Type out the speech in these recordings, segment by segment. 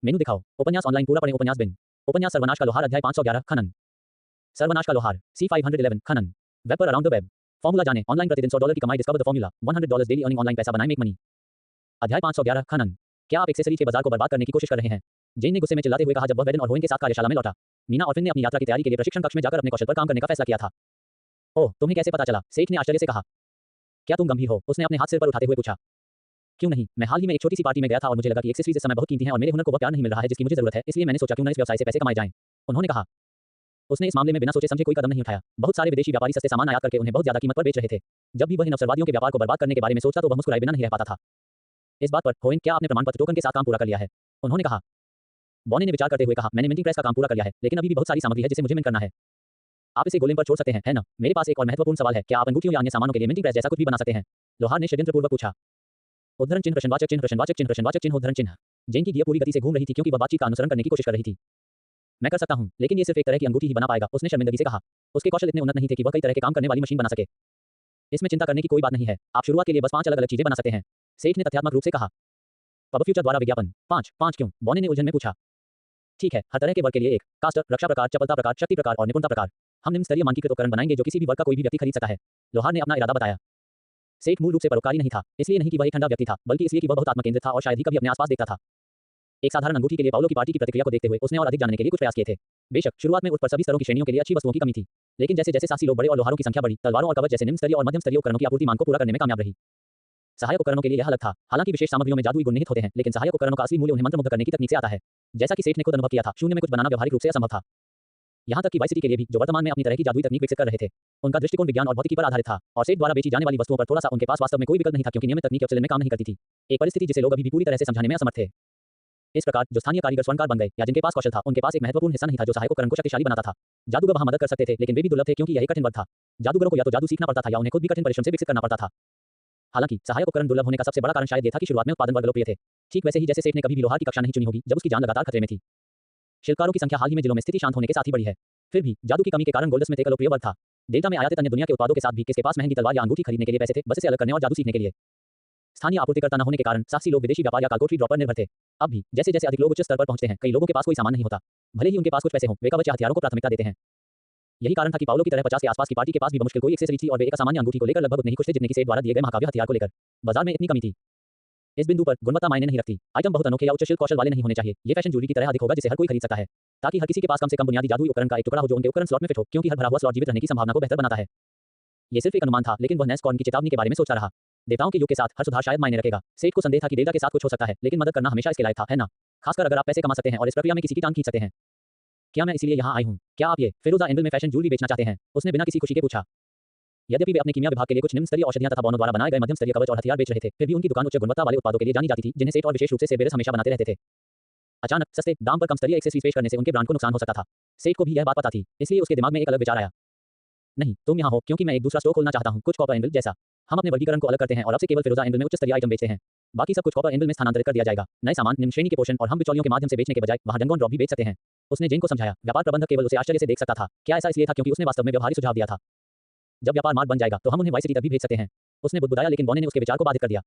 मेनू दिखाओ। उपन्यास ऑनलाइन पूरा पढ़ें। उपन्यास बिन। उपन्यास सर्वनाश का लोहार अध्याय 511 खनन। सर्वनाश का लोहार C511 खनन। वेब पर अराउंड द वेब। फॉर्मूला जानें। ऑनलाइन प्रतिदिन $100 की कमाई। Discover the formula. $100 daily earning. Online पैसा बनाएं। Make money. अध्याय 511 खनन। क्या आप एक्सेसरीज के बाजार को बर्बाद करने की कोशिश कर रहे हैं? जेन ने गुस्से में चिल्लाते हुए कहा जब वह वेडन और होइन के साथ कार्यशाला में लौटा। मीना और फिन ने अपनी यात्रा की तैयारी के लिए प्रशिक्षण कक्ष में जाकर अपने कौशल पर काम करने का फैसला किया था। ओह, तुम्हें कैसे पता चला? सेठ ने आश्चर्य से कहा। क्या तुम गंभीर हो? उसने अपने हाथ सिर पर उठाते हुए पूछा। क्यों नहीं, मैं हाल ही में एक छोटी सी पार्टी में गया था और मुझे लगा कि एक्सेसरीज इस समय बहुत कीमती हैं और मेरे हुनर को वह प्यार नहीं मिल रहा है जिसकी मुझे जरूरत है, इसलिए मैंने सोचा क्यों न इस व्यवसाय से पैसे कमाए जाएं। उन्होंने कहा। उसने इस मामले में बिना सोचे समझे कोई कदम नहीं उठाया। बहुत सारे विदेशी व्यापारी सस्ते सामान आयात करके उन्हें बहुत ज्यादा कीमत पर बेच रहे थे। जब भी वह इन अवसरवादियों के व्यापार को बर्बाद करने के बारे में सोचता तो वह मुस्कुराए बिना नहीं रह पाता था। इस बात पर होइन, क्या आपने प्रमाण पत्र टोकन के साथ काम पूरा कर लिया है? उन्होंने कहा। बॉनी ने विचार करते हुए कहा, मैंने मिंटिंग प्रेस का काम पूरा कर लिया है, लेकिन अभी भी बहुत सारी सामग्री है जिसे मुझे मिंट करना है। आप इसे गोलेम पर छोड़ सकते हैं, है ना? मेरे पास एक और महत्वपूर्ण सवाल है, क्या आप अंगूठियों या अन्य सामानों के लिए मिंटिंग प्रेस जैसा कुछ भी बना सकते हैं? लोहार ने षड्यंत्रपूर्वक पूछा। उद्धरण चिन्ह प्रश्नवाचक चिन्ह प्रश्नवाचक चिन्ह प्रश्नवाचक चिन्ह उद्धरण चिन्ह। जेन की गियर पूरी गति से घूम रही थी क्योंकि वह बातचीत का अनुसरण करने की कोशिश कर रही थी। मैं कर सकता हूं, लेकिन ये सिर्फ एक तरह की अंगूठी ही बना पाएगा, उसने शर्मिंदगी से कहा। उसके कौशल इतने उन्नत नहीं थे कि वह कई तरह के काम करने वाली मशीन बना सके। इसमें चिंता करने की कोई बात नहीं है, आप शुरुआत के लिए बस 5 अलग अलग चीजें बना सकते हैं, सेठ ने तथ्यात्मक रूप से कहा। पब फ्यूचर द्वारा विज्ञापन। 5 क्यों? बॉनी ने उलझन में पूछा। ठीक है, हर तरह के वर्ग के लिए एक कास्टर, रक्षा प्रकार, चपलता प्रकार, शक्ति प्रकार और निपुणता प्रकार। हम निम्न स्तरीय मानकीकृत उपकरण बनाएंगे जो किसी भी वर्ग का कोई भी व्यक्ति खरीद सकता है। लोहार ने अपना इरादा बताया। सेठ मूल रूप से परोपकारी नहीं था, इसलिए नहीं कि वह एक ठंडा व्यक्ति था, बल्कि इसलिए कि वह बहुत आत्मकेंद्रित था और शायद ही कभी अपने आसपास देखता था। एक साधारण अंगूठी के लिए पाउलो की पार्टी की प्रतिक्रिया को देखते हुए उसने और अधिक जानने के लिए कुछ प्रयास किए थे। बेशक शुरुआत में उस पर सभी स्तरों की श्रेणियों के लिए अच्छी वस्तुओं की कमी थी, लेकिन जैसे जैसे साहसी लोग बड़े और लोहारों की संख्या बढ़ी, तलवारों और कवच जैसे निम्न स्तरीय और मध्यम स्तरीय उपकरणों की आपूर्ति मांग को पूरा करने में कामयाब रही। सहायक उपकरणों के लिए यह अलग था। हालांकि विशेष सामग्रियों में जादुई गुण निहित होते हैं, लेकिन सहायक उपकरणों का असली मूल्य उन्हें मंत्रमुग्ध करने की तकनीक से आता है। जैसा कि सेठ ने खुद अनुभव किया था, शून्य में कुछ बनाना व्यवहारिक रूप से असंभव था। यहाँ तक कि वाई सिटी के लिए भी, जो वर्तमान में अपनी तरह की जादुई तकनीक विकसित कर रहे थे, उनका दृष्टिकोण विज्ञान और भौतिकी पर आधारित था, और सेठ द्वारा बेची जाने वाली वस्तुओं पर थोड़ा सा उनके पास वास्तव में कोई विकल्प नहीं था क्योंकि नियमित तकनीक अपशिलन में काम नहीं करती थी। एक परिस्थिति जिसे लोग अभी भी पूरी तरह से समझाने में असमर्थ थे। इस प्रकार जो स्थानीय कारीगर स्वर्णकार बन गए या जिनके पास कौशल था, उनके पास एक महत्वपूर्ण हिस्सा नहीं था जो सहायक उपकरण को शक्तिशाली बनाता था। जादूगर वहां मदद कर सकते थे, लेकिन वे भी दुर्लभ थे क्योंकि यह एक कठिन वर्ग था। जादूगरों को या तो जादू सीखना पड़ता था या उन्हें खुद भी कठिन परिश्रम से विकसित करना पड़ता था। हालांकि सहायक उपकरण दुर्लभ होने का सबसे बड़ा कारण शायद यह था कि शुरुआत में उत्पादन वर्ग लोकप्रिय थे। ठीक वैसे ही जैसे सेठ ने कभी भी लोहार की कक्षा नहीं चुनी होगी जब उसकी जान लगातार खतरे में थी। शिल्पकारों की संख्या हाल ही में जिलों में स्थिति शांत होने के साथ ही बढ़ी है। फिर भी जादू की कमी के कारण गोल्डस्मिथ एक लोकप्रिय वर्ग था। डेल्टा में आयातित अन्य दुनिया के उत्पादों के साथ भी किसके पास महंगी तलवार या अंगूठी खरीदने के लिए पैसे थे, बस इसे अलग करने और जादू सीखने के लिए। स्थानीय आपूर्तिकर्ता न होने के कारण साहसी लोग विदेशी व्यापार या कालकोठरी ड्रॉप पर निर्भर थे। अब भी जैसे जैसे अधिक लोग उच्च स्तर पर पहुंचते हैं, कई लोगों के पास कोई सामान नहीं होता। भले ही उनके पास कुछ पैसे हों, वे कवच या हथियारों को प्राथमिकता देते हैं। यही कारण था कि पाउलो की तरह 50 के आसपास की पार्टी के पास भी बमुश्किल कोई एक्सेसरीज थी और वे एक असामान्य अंगूठी को लेकर लगभग उतने ही खुश थे जितने की सेठ द्वारा दिए गए महाकाव्य हथियार को लेकर। बाजार में इतनी कमी थी। इस बिंदु पर गुणवत्ता मायने नहीं रखती। आइटम बहुत अनोखे या उच्च शिल्प कौशल वाले नहीं होने चाहिए। ये फैशन ज्वेलरी की तरह अधिक होगा जिसे हर कोई खरीद सकता है, ताकि हर किसी के पास कम से कम बुनियादी जादुई उपकरण का एक टुकड़ा हो जो उनके उपकरण स्लॉट में फिट हो, क्योंकि हर भरा हुआ स्लॉट जीवित रहने की संभावना को बेहतर बनाता है। ये सिर्फ एक अनुमान था, लेकिन वह नेस्कॉर्न की चेतावनी के बारे में सोचता रहा। देवताओं के युग के साथ हर सुधार शायद मायने रखेगा। सेठ को संदेह था कि डेल्टा के साथ कुछ हो सकता है, लेकिन मदद करना हमेशा इसके लायक था, है ना? खासकर अगर आप पैसे कमा सकते हैं और इस प्रक्रिया में किसी की टांग खींच सकते हैं। क्या मैं इसीलिए यहाँ आई हूँ? क्या आप ये फिरोजा एंगल में फैशन ज्वेलरी बेचना चाहते हैं? उसने बिना किसी खुशी के पूछा। यद्यपि वे अपने कीमिया विभाग के लिए कुछ निम्न स्तरीय औषधियां तथा बॉनों द्वारा बनाए गए मध्यम स्तरीय कवच और हथियार बेच रहे थे, फिर भी उनकी दुकान उच्च गुणवत्ता वाले उत्पादों के लिए जानी जाती थी, जिन्हें सेठ और विशेष रूप से सेबेरस हमेशा बनाते रहते थे। अचानक सस्ते दाम पर कम स्तरीय एक्सेसरीज पेश करने से उनके ब्रांड को नुकसान हो सकता था। सेठ को भी यह बात पता थी, इसलिए उसके दिमाग में एक अलग विचार आया। नहीं, तुम यहाँ हो क्योंकि मैं एक दूसरा स्टोर खोलना चाहता हूँ, कुछ कॉपर एंगल जैसा। हम अपने वर्गीकरण को अलग करते हैं और अब से केवल फिरोजा एंगल में उच्च स्तरीय आइटम बेचते हैं। बाकी सब कुछ कॉपर एंगल में स्थानांतरित कर दिया जाएगा। नए सामान, निम्न श्रेणी के पोषण और हम बिचौलियों के माध्यम से बेचने के बजाय वहां डंगोन ड्रॉप भी बेच सकते हैं। उसने जेन को समझाया। व्यापार प्रबंधक केवल उसे आश्चर्य से देख सकता था। क्या ऐसा इसलिए था क्योंकि उसने वास्तव में व्यवहारिक सुझाव दिया था? जब व्यापार मार्ग बन जाएगा तो हम उन्हें वाई सिटी तक भी भेज सकते हैं। उसने बुदबुदाया, लेकिन बॉनी ने उसके विचार को बाधित कर दिया।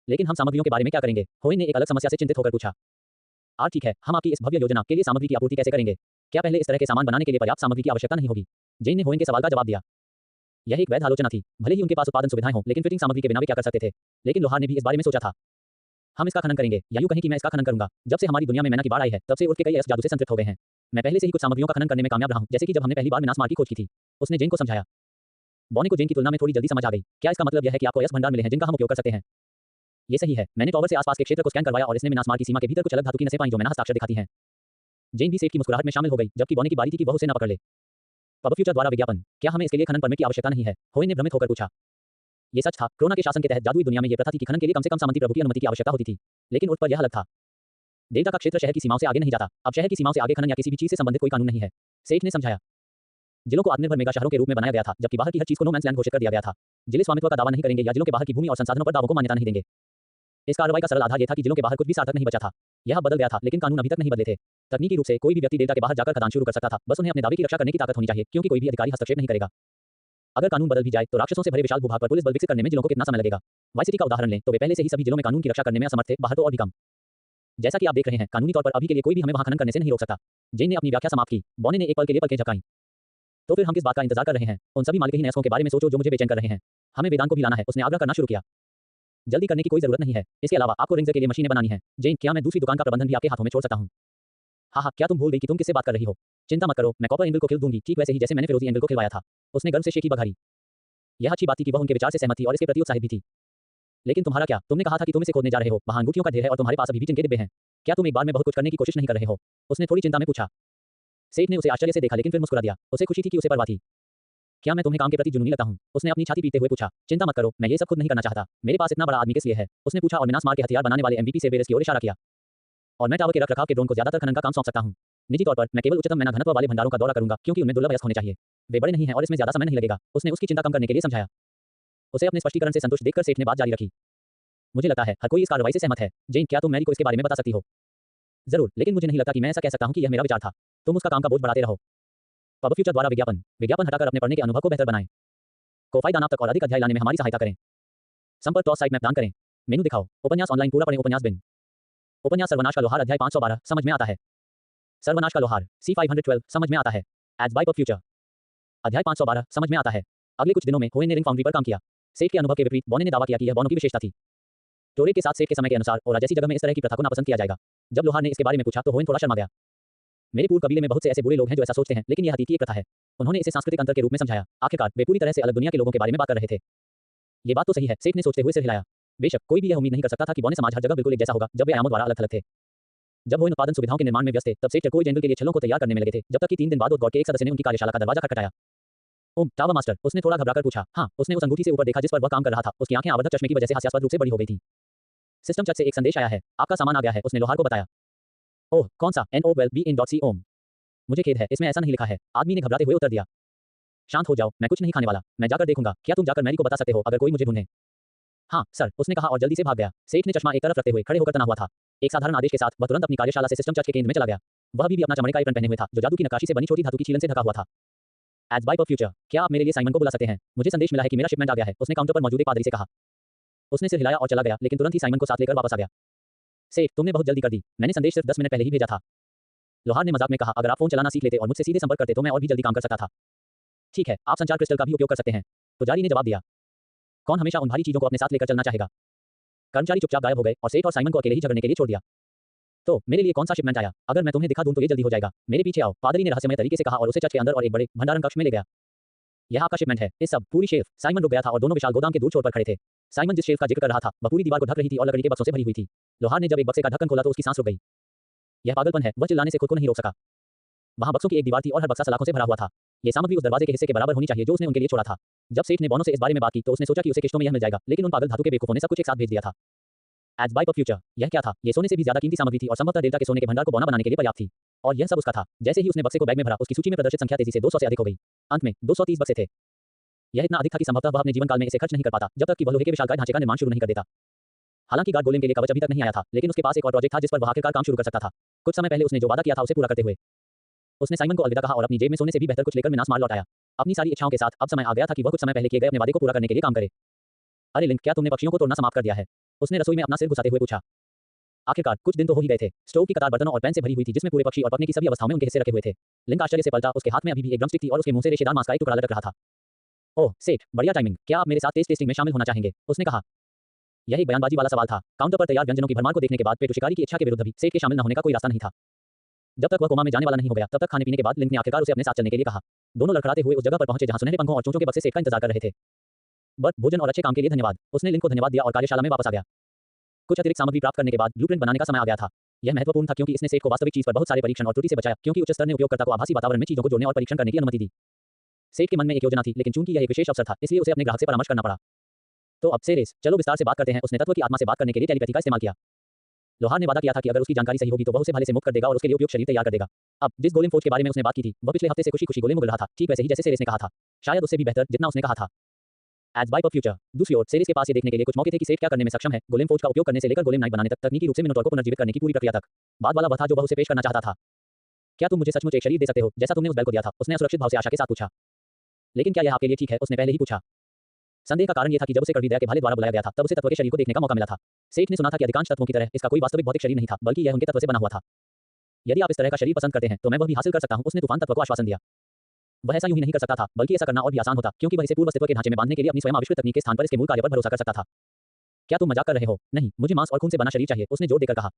लेकिन हम सामग्रियों के बारे में क्या करेंगे? होइन ने एक अलग समस्या से चिंतित होकर पूछा। ठीक है, हम आपकी इस भव्य योजना के लिए सामग्री की आपूर्ति कैसे करेंगे? क्या पहले इस तरह के सामान बनाने के लिए पर्याप्त सामग्री की आवश्यकता नहीं होगी? जेन ने होइन के सवाल का जवाब दिया। यह एक वैध आलोचना थी। भले ही उनके पास उत्पादन सुविधाएं हों, लेकिन फिटिंग सामग्री के बिना वे क्या कर सकते थे? लेकिन लोहार ने भी इस बारे में सोचा था। हम इसका खनन करेंगे, या यूं कहें कि मैं इसका खनन करूंगा। जब से हमारी दुनिया में मैना की बाढ़ आई है, तब से उठ के कई जादू से संतृप्त हो गए हैं। मैं पहले से ही कुछ सामग्रियों का खनन करने में कामयाब रहा हूं, जैसे कि जब हमने पहली बार मिनास मार की खोज की थी। उसने जेन को समझाया। बॉनी को जेन की तुलना में थोड़ी जल्दी समझ आ गई। क्या इसका मतलब यह है कि आपको ऐसे भंडार मिले हैं जिनका हम उपयोग कर सकते हैं? ये सही है। मैंने टॉवर से आसपास के क्षेत्र को स्कैन करवाया और इसने मिनास मार की सीमा के भीतर कुछ अलग धातु की नसें पाई जो मैना हस्ताक्षर दिखाती हैं। जेन भी सेठ की मुस्कुराहट में शामिल हो गई, जबकि बॉनी की बारी थी कि वह उसे न पकड़ ले। पब फ्यूचर द्वारा विज्ञापन। क्या हमें इसके लिए खनन परमिट की आवश्यकता नहीं है? होइन ने भ्रमित होकर पूछा। ये सच था। कोरोना के शासन के तहत जादुई दुनिया में यह प्रथा थी कि खनन के लिए कम से कम सामंती प्रभु की अनुमति की आवश्यकता होती थी, लेकिन उस पर यह अलग था। डेल्टा का क्षेत्र शहर की सीमाओं से आगे नहीं जाता। अब शहर की सीमाओं से आगे खनन या किसी भी चीज से संबंधित कोई कानून नहीं है, सेठ ने समझाया। जिलों को आत्मनिर्भर मेगा शहरों के रूप में बनाया गया था, जबकि बाहर की हर चीज को नो मैंस लैंड घोषित कर दिया गया था। जिले स्वामित्व का दावा नहीं करेंगे या जिलों के बाहर की भूमि और संसाधनों पर दावों को मान्यता नहीं देंगे। इस कार्रवाई का सरल आधार यह था कि जिलों के बाहर कुछ भी सार्थक नहीं बचा था। यह बदल गया था, लेकिन कानून अभी तक नहीं बदले थे। तकनीकी रूप से कोई भी व्यक्ति डेल्टा के बाहर जाकर खदान शुरू कर सकता था, बस उन्हें अपने दावे की रक्षा करने की ताकत होनी चाहिए, क्योंकि कोई भी अधिकारी हस्तक्षेप नहीं करेगा। अगर कानून बदल भी जाए तो राक्षसों से भरे विशाल भूभाग पर पुलिस बल विकसित करने में जिलों को कितना समय लगेगा? वाई सिटी का उदाहरण लें तो वे पहले से ही सभी जिलों में कानून की रक्षा करने में असमर्थ थे, बाहर तो और भी कम। जैसा कि आप देख रहे हैं, कानूनी तौर पर अभी के लिए कोई भी हमें वहां खनन करने से नहीं रोक सकता। जेन ने अपनी व्याख्या समाप्त की। बॉने ने एक पल के लिए पलकें झपकाईं। तो फिर हम किस बात का इंतजार कर रहे हैं? उन सभी मालिकहीन ऐसों के बारे में सोचो जो मुझे बेचैन कर रहे हैं। हमें वेदांत को भी लाना है। उसने आग्रह करना शुरू किया। जल्दी करने की कोई जरूरत नहीं है। इसके अलावा आपको रिंग्स के लिए मशीनें बनानी हैं। जेन, क्या मैं दूसरी दुकान का प्रबंधन भी आपके हाथों में छोड़ सकता हूं? हाँ, क्या तुम भूल गई कि तुम किससे बात कर रही हो? चिंता मत करो, मैं कॉपर एंविल को खिल दूंगी, ठीक वैसे ही जैसे मैंने फिरोजी एंविल को खिलवाया था। उसने गर्व से शेखी बघारी। यह अच्छी बात थी कि वह उनके विचार से सहमत थी और इसके प्रति उत्साहित भी थी। लेकिन तुम्हारा क्या? तुमने कहा था कि तुम इसे खोदने जा रहे हो। वहां अंगूठियों का ढेर है और तुम्हारे पास अभी भी जिनके डिब्बे हैं। क्या तुम एक बार में बहुत कुछ करने की कोशिश नहीं कर रहे हो? उसने थोड़ी चिंता में पूछा। सेठ ने उसे आश्चर्य से देखा लेकिन फिर मुस्कुरा दिया। उसे खुशी थी कि उसे परवाह थी। क्या मैं तुम्हें काम के प्रति जुनूनी लगता हूं? उसने अपनी छाती पीटते हुए पूछा। चिंता मत करो, मैं ये सब खुद नहीं करना चाहता। मेरे पास इतना बड़ा आदमी किस लिए है? उसने पूछा और मिनास मार के हथियार बनाने वाले एमवीपी से बेरस की ओर इशारा किया। और मैं टावर के रखरखाव के ड्रोन को ज्यादातर खनन का काम सौंप सकता हूं। निजी तौर पर मैं केवल उच्चतम मैना घनत्व वाले भंडारों का दौरा करूंगा क्योंकि उनमें दुर्लभ अयस्क होने चाहिए। वे बड़े नहीं हैं और इसमें ज्यादा समय नहीं लगेगा। उसने उसकी चिंता कम करने के लिए समझाया। उसे अपने स्पष्टीकरण से संतुष्ट देखकर सेठ ने बात जारी रखी। मुझे लगता है हर कोई इस कार्रवाई से सहमत है। जेन, क्या तुम मैरी को इसके बारे में बता सकती हो? जरूर, लेकिन मुझे नहीं लगता कि मैं ऐसा कह सकता हूं कि यह मेरा विचार था। तुम उसका काम का बोझ बढ़ाते रहो। पब फ्यूचर द्वारा विज्ञापन हटाकर अपने पढ़ने के अनुभव को बेहतर बनाएं। कोफाई दानाप तक और अधिक अध्याय लाने में हमारी सहायता करें। संपर्क टॉस साइट मैप दान करें। मेनू दिखाओ। उपन्यास ऑनलाइन पूरा पढ़ें। उपन्यास बिन। उपन्यास सर्वनाश का लोहार अध्याय 512 समझ में आता है। सर्वनाश का लोहार C512 समझ में आता है। एड्स बाय पब फ्यूचर अध्याय 512 समझ में आता है। अगले कुछ दिनों में होएन ने रिंग फाउंड्री पर काम किया। सेठ के अनुभव के विपरीत बॉने ने दावा किया कि यह बॉनो की विशेषता थी। टोरे के साथ सेठ के समय के अनुसार और जैसी जगह में इस तरह की प्रथा को नापसंद किया जाएगा। जब लोहार ने इसके बारे में पूछा तो होएन थोड़ा शर्मा गया। मेरे पूर्व कबीले में बहुत से ऐसे बुरे लोग हैं जो ऐसा सोचते हैं, लेकिन यह हकीकी एक प्रथा है। उन्होंने इसे सांस्कृतिक अंतर के रूप में समझाया। आखिरकार वे पूरी तरह से अलग दुनिया के लोगों के बारे में बात कर रहे थे। ये बात तो सही है, सेठ ने सोचते हुए सिर हिलाया। बेशक कोई भी यह उम्मीद नहीं कर सकता था कि बॉने समाज हर जगह बिल्कुल एक जैसा होगा जब वे आयामों द्वारा अलग थलग थे। जब वो इन उत्पादन सुविधाओं के निर्माण में व्यस्त थे, तब सेठ कोई जनरल के लिए छलों को तैयार करने में लगे थे, जब तक कि 3 दिन बाद उद्गौर के एक सदस्य ने उनकी कार्यशाला का दरवाजा खटखटाया। ओम टावर मास्टर, उसने थोड़ा घबराकर पूछा। हाँ, उसने उस अंगूठी से ऊपर देखा जिस पर वह काम कर रहा था। उसकी आंखें आवर्धक चश्मे की वजह से हास्यास्पद रूप से बड़ी हो गई थी। सिस्टम चट से एक संदेश आया है, आपका सामान आ गया है, उसने लोहार को बताया। ओह, कौन सा? NOWELL-BE-IN.C ओम। मुझे खेद है, इसमें ऐसा नहीं लिखा है। आदमी ने घबराते हुए उत्तर दिया। शांत हो जाओ, मैं कुछ नहीं खाने वाला, मैं जाकर देखूंगा। क्या तुम जाकर मैरी को बता सकते हो अगर कोई मुझे ढूंढे? हाँ सर, उसने कहा और जल्दी से भाग गया। सेठ ने चश्मा एक तरफ रखते हुए खड़े होकर तना हुआ था। एक साधारण आदेश के साथ वह तुरंत अपनी कार्यशाला से सिस्टम चर्च के केंद्र में चला गया। वह भी अपना चमड़े का एप्रन पहने हुए था जो जादू की नक्काशी से बनी छोटी धातु की छीलन से ढका हुआ था। एज बाय पब फ्यूचर, क्या आप मेरे लिए साइमन को बुला सकते हैं? मुझे संदेश मिला है कि मेरा शिपमेंट आ गया है, उसने काउंटर पर मौजूद एक पादरी से कहा। उसने सिर हिलाया और चला गया, लेकिन तुरंत ही साइमन को साथ लेकर वापस आ गया। सेठ, तुमने बहुत जल्दी कर दी, मैंने संदेश सिर्फ 10 मिनट पहले ही भेजा था। लोहार ने मजाक में कहा, अगर आप फोन चलाना सीख लेते और मुझसे सीधे संपर्क करते तो मैं और भी जल्दी काम कर सकता था। ठीक है, आप संचार क्रिस्टल का भी उपयोग कर सकते हैं, पुजारी ने जवाब दिया। कौन हमेशा उन भारी चीजों को अपने साथ लेकर चलना चाहेगा? कर्मचारी चुपचाप गायब हो गए और सेठ और साइमन को अकेले ही झगड़ने के लिए छोड़ दिया। तो मेरे लिए कौन सा शिपमेंट आया? अगर मैं तुम्हें दिखा दूं तो ये जल्दी हो जाएगा। मेरे पीछे आओ, पादरी ने रहस्यमय तरीके से कहा और उसे चर्च के अंदर और एक बड़े भंडारण कक्ष में ले गया। यह आपका शिपमेंट है। इस सब पूरी शेल्फ। साइमन रुक गया था और दोनों विशाल गोदाम के दूर छोर पर खड़े थे। साइमन जिस शेल्फ का जिक्र कर रहा था वह पूरी दीवार को ढक रही थी और लकड़ी के बक्सों से भरी हुई थी। लोहार ने जब एक बक्से का ढक्कन खोला तो उसकी सांस रुक गई। यह पागलपन है, वह चिल्लाने से खुद को नहीं रोक सका। वहां बक्सों की एक दीवार थी और हर बक्सा सलाखों से भरा हुआ था। ये सामग्री उस दरवाजे के हिस्से के बराबर होनी चाहिए जो उसने उनके लिए छोड़ा था। जब सेठ ने बॉनो से इस बारे में बात की तो उसने सोचा कि उसे किश्तों में यह मिल जाएगा, लेकिन उन पागल धातु के बेवकूफों ने सब कुछ एक साथ भेज दिया था। एज बाय पब फ्यूचर, यह क्या था? ये सोने से भी ज्यादा कीमती सामग्री थी और संभवतः डेल्टा के सोने के भंडार को बौना बनाने के लिए पर्याप्त थी। और यह सब उसका था। जैसे ही उसने बक्से को बैग में भरा, उसकी सूची में प्रदर्शित संख्या तेजी से 200 से अधिक हो गई। अंत में 230 बक्से थे। यह इतना अधिक था कि संभवतः वह अपने जीवन काल में इसे खर्च नहीं कर पाता जब तक कि वह लोहे के विशालकाय ढांचे का निर्माण शुरू नहीं कर देता। हालांकि गार्ड गोलेम के लिए कवच अभी तक नहीं आया था, लेकिन उसके पास एक और प्रोजेक्ट था जिस पर वह आखिरकार काम शुरू कर सकता था। कुछ समय पहले उसने जो वादा किया था उसे पूरा करते हुए उसने साइमन को अलविदा कहा और अपनी जेब में सोने से भी बेहतर कुछ लेकर मिनास मार लौट आया। अपनी सारी इच्छाओं के साथ अब समय आ गया था कि वह कुछ समय पहले किए गए अपने वादे को पूरा करने के लिए काम करे। अरे लिंक, क्या तुमने पक्षियों को तोड़ना समाप्त कर दिया है? उसने रसोई में अपना सिर घुसाते हुए पूछा। आखिरकार कुछ दिन तो हो ही गए थे। स्टोव की कतार बर्तनों और पैन से भरी हुई थी जिसमें पूरे पक्षी और पकने की सभी अवस्थाओं में उनके हिस्से रखे हुए थे। लिंक आश्चर्य से पलटा, उसके हाथ में अभी भी एक ड्रमस्टिक थी और उसके मुंह से रेशेदार मांस का एक टुकड़ा लटक रहा था। ओह सेठ, बढ़िया टाइमिंग, क्या आप मेरे साथ टेस्ट टेस्टिंग में शामिल होना चाहेंगे? उसने कहा। यह एक बयानबाजी वाला सवाल था। काउंटर पर तैयार व्यंजनों की भरमार को देखने के बाद पेटू शिकारी की इच्छा के विरुद्ध भी सेठ के शामिल न होने का कोई रास्ता नहीं था। जब तक वह कोमा में जाने वाला नहीं हो गया तब तक खाने पीने के बाद लिंक ने आखिरकार उसे अपने साथ चलने के लिए कहा। दोनों लड़खड़ाते हुए उस जगह पर पहुंचे जहां सुनहरे पंखों और चोंचों के बक्से सेठ का इंतजार कर रहे थे। बट भोजन और अच्छे काम के लिए धन्यवाद। उसने लिंक को धन्यवाद दिया और कार्यशाला में वापस आ गया। कुछ अतिरिक्त सामग्री प्राप्त करने के बाद ब्लूप्रिंट बनाने का समय आ गया था। यह महत्वपूर्ण था क्योंकि इसने सेठ को वास्तविक चीज पर बहुत सारे परीक्षण और त्रुटि से बचाया, क्योंकि उच्च स्तर ने उपयोगकर्ता को आभासी वातावरण में चीजों को जोड़ने और परीक्षण करने की अनुमति दी। सेठ के मन में एक योजना थी, लेकिन चूंकि यह एक विशेष अवसर था इसलिए उसे अपने ग्राहक से परामर्श करना पड़ा। तो अब सेरेस, चलो विस्तार से बात करते हैं। उसने तत्व की आत्मा से बात करने के लिए टेलीपैथी का इस्तेमाल किया। लोहार ने वादा किया था कि अगर उसकी जानकारी सही होगी तो वह उसे भाले से मुक्त कर देगा और उसके लिए उपयुक्त शरीर तैयार कर देगा। अब जिस गोलेम फौज के बारे में उसने बात की थी वह पिछले हफ्ते से खुशी-खुशी गोलेम उगल रहा था, ठीक वैसे ही जैसे सेरेस ने कहा था। शायद उससे भी बेहतर, जितना उसने कहा था। एज बाय पब फ्यूचर, दूसरी ओर सेरेस के पास ये देखने के लिए कुछ मौके थे कि सेठ क्या करने में सक्षम है। गोलेम फौज का उपयोग करने से लेकर गोलेम नाइट बनाने तक, तकनीकी रूप से मिनोटॉर को पुनर्जीवित करने की पूरी प्रक्रिया तक। बाद वाला वह था जो वह उसे पेश करना चाहता था। क्या तुम मुझे सचमुच एक शरीर दे सकते हो जैसा तुमने उस बैल को दिया था? उसने असुरक्षित भाव से आशा के साथ पूछा। लेकिन क्या यह आपके लिए ठीक है? उसने पहले ही पूछा। संदेह का कारण यह था कि जब उसे कड़वी दया के भाले द्वारा बुलाया गया था तब उसे तत्व के शरीर को देखने का मौका मिला था। सेठ ने सुना था कि अधिकांश तत्वों की तरह इसका कोई वास्तविक भौतिक शरीर नहीं था, बल्कि यह उनके तत्व से बना हुआ था। यदि आप इस तरह का शरीर पसंद करते हैं तो मैं वह भी हासिल कर सकता हूं, उसने तूफान तत्व को आश्वासन दिया। वह ऐसा यूं ही नहीं कर सकता था, बल्कि ऐसा करना और भी आसान होता, क्योंकि वह इसे पूर्व अस्तित्व के ढांचे में बांधने के लिए अपनी स्वयं आविष्कृत तकनीक के स्थान पर इसके मूल कार्य पर भरोसा कर सकता था। क्या तुम मजाक कर रहे हो? नहीं, मुझे मांस और खून से बना शरीर चाहिए, उसने जोर देकर कहा।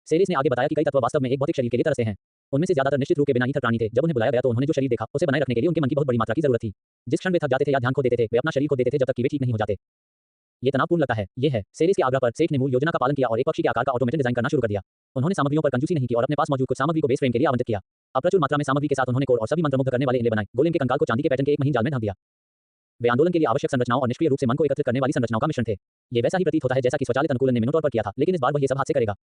सेरेस ने आगे बताया कि कई तत्व वास्तव में एक भौतिक शरीर के लिए तरसते हैं। उनमें से ज्यादातर निश्चित रूप के बिना ईथर प्राणी थे। जब उन्हें बुलाया गया तो उन्होंने जो शरीर देखा उसे बनाए रखने के लिए उनके मन की बहुत बड़ी मात्रा की जरूरत थी। जिस क्षण वे थक जाते थे या ध्यान खो देते थे, वे अपना शरीर खो देते थे जब तक कि वे ठीक नहीं हो जाते। ये तनावपूर्ण लगता है। ये है। सेरेस के आग्रह पर सेठ ने मूल योजना का पालन किया और एक पक्षी के आकार का ऑटोमेटेड डिजाइन करना शुरू कर दिया। उन्होंने सामग्रियों पर कंजूसी नहीं की और अपने पास मौजूद कुछ सामग्री को बेस फ्रेम के लिए आवंटित किया। अब प्रचुर मात्रा में सामग्री के साथ उन्होंने कोर और सभी मंत्रमुग्ध करने वाले इनले बनाए। गोलेम के कंकाल को चांदी के पैटर्न के एक महीन जाल में ढक दिया। वे आंदोलन के लिए आवश्यक संरचनाओं और निष्क्रिय रूप से मन को एकत्रित करने वाली संरचनाओं का मिश्रण थे। ये वैसा ही प्रतीत होता है जैसा कि स्वचालित अनुकूलन ने मिनोटॉर पर किया था, लेकिन इस बार वह ये सब हाथ से करेगा।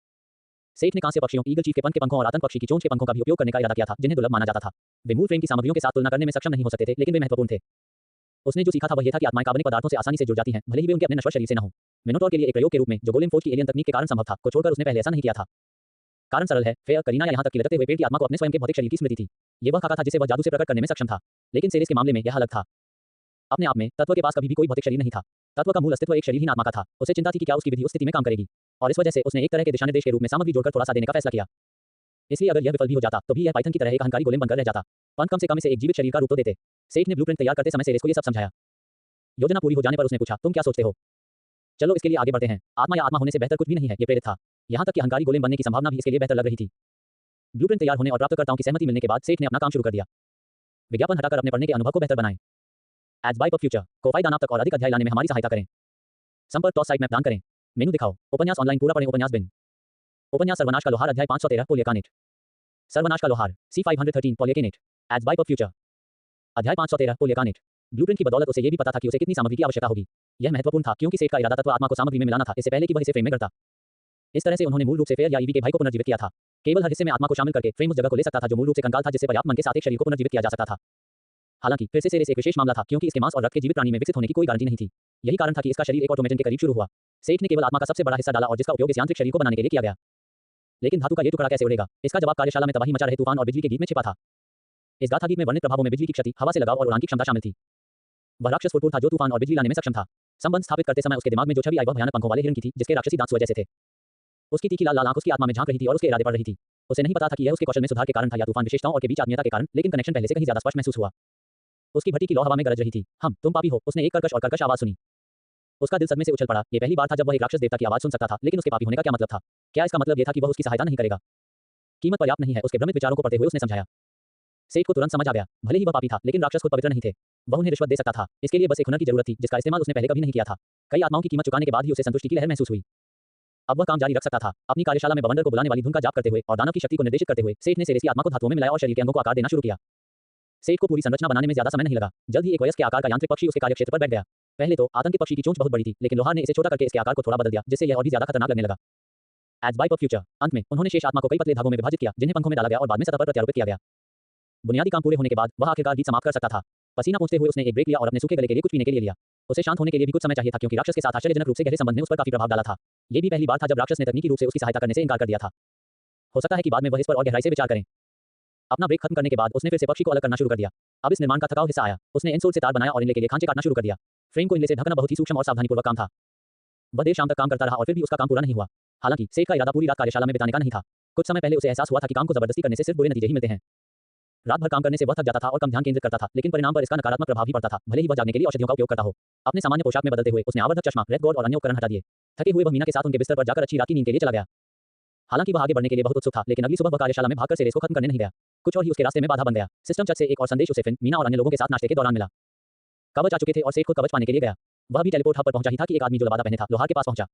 सेठ ने कांस्य पक्षियों, ईगल चीफ के पंख के पंखों और आतंक पक्षी की चोंच के पंखों का भी उपयोग करने का इरादा किया था, जिन्हें दुर्लभ माना जाता था। वे मूल फ्रेम की सामग्रियों के साथ तुलना करने में सक्षम नहीं हो सकते थे, लेकिन वे महत्वपूर्ण थे। उसने जो सीखा था वह यह था कि आत्माएं काल्पनिक पदार्थों से आसानी से जुड़ जाती हैं, भले ही वे उनके अपने नश्वर शरीर से न हो। मिनोटॉर के लिए एक प्रयोग के रूप में जो गोलेम फोर्ज की एलियन तकनीक के कारण संभव था, को छोड़कर उसने पहले ऐसा नहीं किया था। कारण सरल है, फेयर, करीना या यहां तक कि लटकते हुए पेड़ की आत्मा को अपने स्वयं के भौतिक शरीर की स्मृति थी। ये वह खाका था जिसे वह जादू से प्रकट करने में सक्षम था। लेकिन सेरेस के मामले में यह अलग था। अपने आप में तत्व के पास कभी भी कोई भौतिक शरीर नहीं था। तत्व का मूल अस्तित्व एक शरीरहीन आत्मा का था। उसे चिंता थी कि क्या उसकी विधि उस स्थिति में काम करेगी, और इस वजह से उसने एक तरह के दिशानिर्देश के रूप में सामग्री जोड़कर थोड़ा सा देने का फैसला किया। इसलिए अगर यह विफल भी हो जाता तो भी यह पाइथन की तरह एक अहंकारी गोलेम बनकर रह जाता। पंख कम से कम इसे एक जीवित शरीर का रूप तो देते। सेठ ने ब्लूप्रिंट तैयार करते समय सेरेस को यह सब समझाया। योजना पूरी हो जाने पर उसने पूछा, तुम क्या सोचते हो? चलो इसके लिए आगे बढ़ते हैं। आत्मा या आत्मा होने से बेहतर कुछ भी नहीं है, ये प्रेरित था। यहाँ तक कि अहंकारी गोलेम बनने की संभावना भी इसके लिए बेहतर लग रही थी। ब्लूप्रिंट तैयार होने और प्राप्तकर्ताओं की सहमति मिलने के बाद सेठ ने अपना काम शुरू कर दिया। विज्ञापन हटाकर अपने पढ़ने के अनुभव को बेहतर बनाएं। एड्स बाय फ्यूचर को फायदा नाम तक और अधिक अध्याय लाने में हमारी सहायता करें। संपर्क टॉस साइट में प्रदान करें। मेनू दिखाओ। उपन्यास ऑनलाइन पूरा पढ़ें। उपन्यास बिन। उपन्यास सर्वनाश का लोहार अध्याय 513 पोलियकानेट। सर्वनाश का लोहार C513 पोलियकेनेट। एड्स बाय फ्यूचर अध्याय 513 पोलियकानेट। ब्लूप्रिंट की बदौलत उसे यह भी पता था कि उसे कितनी सामग्री की आवश्यकता होगी। यह महत्वपूर्ण था क्योंकि सेठ का इरादा तत्व आत्मा को सामग्री में मिलाना था, इससे पहले कि वह इसे फ्रेम में करता। इस तरह से उन्होंने मूल रूप से फेयर या ईवी के भाई को पुनर्जीवित किया था। केवल हर हिस्से में आत्मा को शामिल करके फ्रेम उस जगह को ले सकता था जो मूल रूप से कंकाल था, जिससे पर्याप्त मन के साथ एक शरीर को पुनर्जीवित किया जा सकता था। हालांकि फिर से सेरेस एक विशेष मामला था, क्योंकि इसके मांस और रक्त के जीवित प्राणी में विकसित होने की कोई गारंटी नहीं थी। यही कारण था कि इसका शरीर एक ऑटोमेटन के करीब शुरू हुआ। सेठ ने केवल आत्मा का सबसे बड़ा हिस्सा डाला और जिसका उपयोग इस यांत्रिक शरीर को बनाने के लिए किया गया। लेकिन धातु का ये टुकड़ा कैसे उड़ेगा? इसका जवाब कार्यशाला में तबाही मचा रहे तूफान और बिजली के गीत में छिपा था। इस गाथा गीत में वर्णित प्रभावों में बिजली की क्षति, हवा से लगाव और उड़ान की क्षमता शामिल थी। वह राक्षस फुरफुर था जो तूफान और बिजली लाने में सक्षम था। संबंध स्थापित करते समय उसके दिमाग में जो छवि आई वह भयानक पंखों वाले हिरण की थी, जिसके राक्षसी दांत सुअर जैसे थे। उसकी तीखी लाल लाल आंख उसकी आत्मा में झांक रही थी और उसके इरादे पड़ रही थी। उसे नहीं पता था कि यह उसके कौशल में सुधार के कारण था या तूफान विशेषताओं और के बीच आत्मीयता के कारण, लेकिन कनेक्शन पहले से कहीं ज्यादा स्पष्ट महसूस हुआ। उसकी भट्टी की लौ हवा में गरज रही थी। तुम पापी हो। उसने एक कर्कश और कर्कश आवाज सुनी। उसका दिल सदमे से उछल पड़ा। ये पहली बार था जब वह एक राक्षस देवता की आवाज सुन सकता था, लेकिन उसके पापी होने का क्या मतलब था? क्या इसका मतलब यह था कि वह उसकी सहायता नहीं करेगा? कीमत पर्याप्त नहीं है, उसके भ्रमित विचारों को पढ़ते हुए उसने समझाया। सेठ को तुरंत समझ आ गया, भले ही वह पापी था, लेकिन राक्षस खुद पवित्र नहीं थे। वह उन्हें रिश्वत दे सकता था। इसके लिए बस एक हुनर की जरूरत थी, जिसका इस्तेमाल उसने पहले कभी नहीं किया था। कई आत्माओं की कीमत चुकाने के बाद ही उसे संतुष्टि की लहर महसूस हुई। अब वह काम जारी रख सकता था। अपनी कार्यशाला में बवंडर को बुलाने वाली धुन का जाप करते हुए और दानव की शक्ति को निर्देशित करते हुए सेठ ने सेरेस की आत्मा को धातुओं में मिलाया और शरीर के अंगों को आकार देना शुरू किया। सेठ को पूरी संरचना बनाने में ज्यादा समय नहीं लगा। जल्द ही एक वयस्क के आकार का यांत्रिक पक्षी उसके कार्यक्षेत्र पर बैठ गया। पहले तो आतंकी पक्षी की चोंच बहुत बड़ी थी, लेकिन लोहार ने इसे छोटा करके इसके आकार को थोड़ा बदल दिया, जिससे यह और भी ज्यादा खतरनाक लगने लगा। एड्स बाय फ्यूचर अंत में उन्होंने शेष आत्मा को कई पतले धागों में विभाजित किया, जिन्हें पंखों में डाला गया और बाद में सतह पर प्रत्यारोपित किया गया। बुनियादी काम पूरे होने के बाद वह आखिरकार गीत समाप्त कर सकता था। पसीना पोंछते हुए उसने एक ब्रेक लिया और अपने सूखे गले के लिए कुछ पीने के लिए लिया। उसे शांत होने के लिए भी कुछ समय चाहिए था, क्योंकि राक्षस के साथ आश्चर्यजनक रूप से गहरे संबंध ने उस पर काफी प्रभाव डाला था। यह भी पहली बार था जब राक्षस ने तकनीकी रूप से उसकी सहायता करने से इनकार कर दिया था। हो सकता है कि बाद में वह इस पर और गहराई से विचार करें। अपना ब्रेक खत्म करने के बाद उसने फिर से पक्षी को अलग करना शुरू कर दिया। अब इस निर्माण का थकाऊ हिस्सा आया। उसने इनसोल से तार बनाया और इनले के लिए खांचे काटना शुरू कर दिया। फ्रेम को इनले से ढकना बहुत ही सूक्ष्म और सावधानीपूर्वक काम था। वह देर शाम तक काम करता रहा और फिर भी उसका काम पूरा नहीं हुआ। हालांकि सेठ का इरादा पूरी रात कार्यशाला में बिताने का नहीं था। कुछ समय पहले उसे एहसास हुआ था कि काम को जबरदस्ती करने से सिर्फ बुरे नतीजे ही मिलते हैं। रात भर काम करने से वह थक जाता था और कम ध्यान केंद्रित करता था, लेकिन परिणाम पर इसका नकारात्मक प्रभाव भी पड़ता था, भले ही वह जागने के लिए औषधियों का उपयोग करता हो। अपने सामान्य पोशाक में बदलते हुए उसने आवर्धक चश्मा, रेड गॉर्ड और अन्य उपकरण हटा दिए। थके हुए वह मीना के साथ उनके बिस्तर पर जाकर अच्छी रात की नींद के लिए चला गया। हालांकि वह आगे बढ़ने के लिए बहुत उत्सुक था, लेकिन अगली सुबह वह कार्यशाला में भागकर सेरेस को खत्म करने नहीं गया। कुछ और ही उसके रास्ते में बाधा बन गया। सिस्टम चर्च से एक और संदेश उसे फिन, मीना और अन्य लोगों के साथ नाश्ते के दौरान मिला। कवच आ चुके थे और सेठ खुद कवच पाने के लिए गया। वह भी टेलीपोर्ट हब पर पहुंचा ही था कि एक आदमी जो लबादा पहने था लोहार के पास पहुंचा।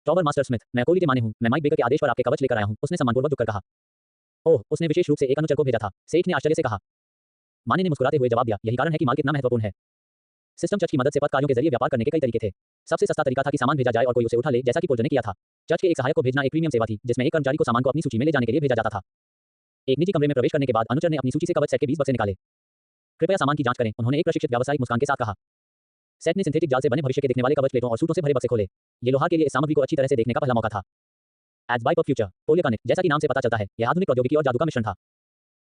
टॉवर मास्टर स्मिथ, मैं कोलिटे माने हूं, मैं माइक बेकर के आदेश पर आपके कवच लेकर आया हूं, उसने सम्मानपूर्वक झुककर कहा। ओह, उसने विशेष रूप से एक अनुचर को भेजा था, सेठ ने आश्चर्य से कहा। माने ने मुस्कुराते हुए जवाब दिया, यही कारण है कि माल कितना महत्वपूर्ण है। सिस्टम चर्च की मदद से पद कार्यों के जरिए व्यापार करने के कई तरीके थे। सबसे सस्ता तरीका था कि सामान भेजा जाए और कोई उसे उठा ले, जैसा कि पोल्जर ने किया था। चर्च के एक सहायक को भेजना एक प्रीमियम सेवा थी, जिसमें एक कर्मचारी को सामान को अपनी सूची में ले जाने के लिए भेजा जाता था। एक निजी कमरे में प्रवेश करने के बाद अनुचर ने अपनी सूची से कवच सेट के 20 बक्से निकाले। कृपया सामान की जांच करें, उन्होंने एक प्रशिक्षित व्यावसायिक मुस्कान के साथ कहा। सेट ने सिंथेटिक जाल से बने भविष्य के दिखने वाले कवच प्लेटों और सूटों से भरे बक्से खोले। ये लोहार के लिए इस सामग्री को अच्छी तरह से देखने का पहला मौका था। एड्स बाय फ्यूचर पोलियकानेट, जैसा कि नाम से पता चलता है, यह आधुनिक प्रौद्योगिकी और जादू का मिश्रण था।